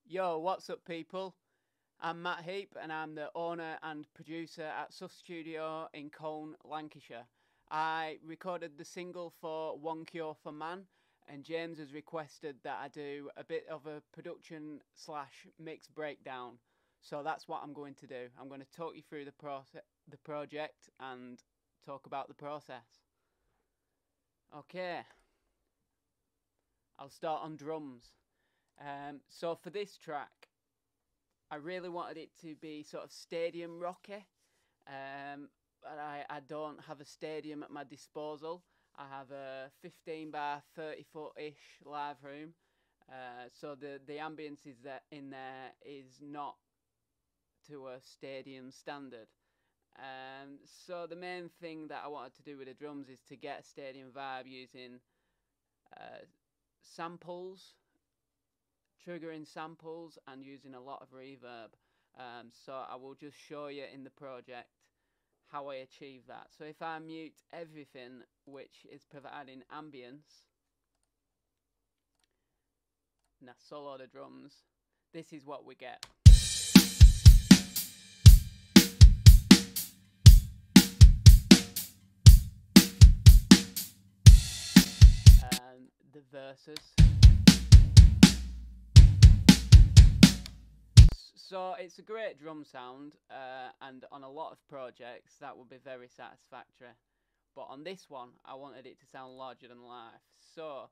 Yo, what's up, people? I'm Matt Heap, and I'm the owner and producer at Suff Studio in Colne, Lancashire. I recorded the single for One Cure for Man, and James has requested that I do a bit of a production / mix breakdown. So that's what I'm going to do. I'm going to talk you through the project, and talk about the process. Okay, I'll start on drums. So for this track, I really wanted it to be sort of stadium rocky, but I don't have a stadium at my disposal. I have a 15 by 30 foot-ish live room, so the ambience in there is not to a stadium standard. So the main thing that I wanted to do with the drums is to get a stadium vibe using samples, triggering samples, and using a lot of reverb. So I will just show you in the project how I achieve that. So if I mute everything which is providing ambience, and I solo the drums, this is what we get. The verses. So it's a great drum sound, and on a lot of projects that would be very satisfactory. But on this one, I wanted it to sound larger than life. So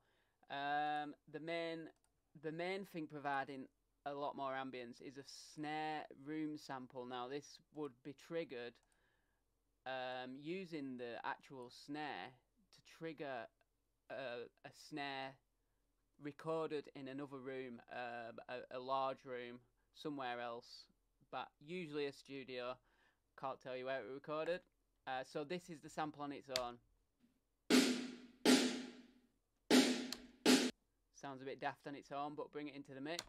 the main thing providing a lot more ambience is a snare room sample. Now this would be triggered using the actual snare to trigger a snare recorded in another room, a large room somewhere else, but usually a studio. Can't tell you where it recorded. So this is the sample on its own. Sounds a bit daft on its own, but bring it into the mix.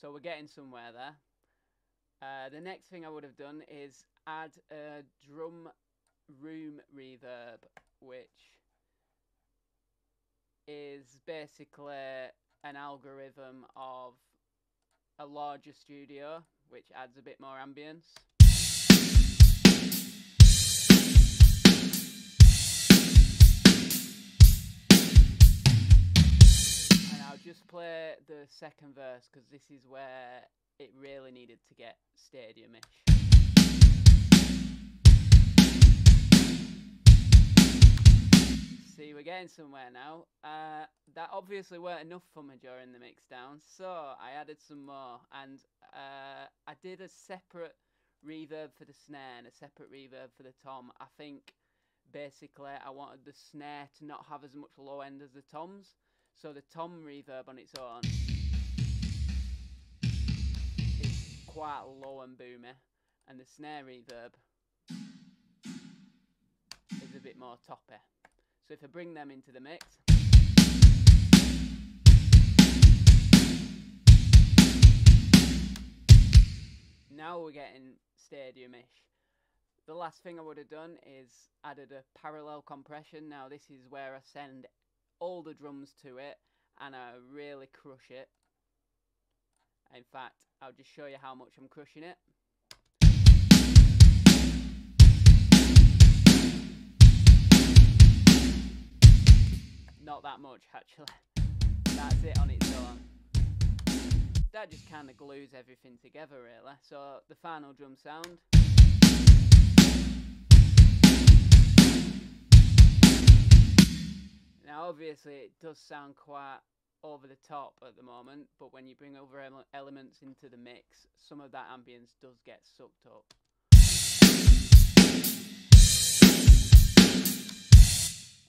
So we're getting somewhere there. The next thing I would have done is add a drum room reverb, which is basically an algorithm of a larger studio, which adds a bit more ambience. And I'll just play the second verse because this is where it really needed to get stadium-ish. See, we're getting somewhere now. That obviously weren't enough for me during the mix down, so I added some more, and I did a separate reverb for the snare and a separate reverb for the tom. I think basically I wanted the snare to not have as much low end as the toms, so the tom reverb on its own is quite low and boomy, and the snare reverb is a bit more toppy. So if I bring them into the mix, now we're getting stadium-ish. The last thing I would have done is added a parallel compression. Now this is where I send all the drums to it and I really crush it. In fact, I'll just show you how much I'm crushing it. Not that much, actually. That's it on its own. That just kind of glues everything together, really. So the final drum sound. Now obviously it does sound quite over the top at the moment, but when you bring other elements into the mix, some of that ambience does get sucked up.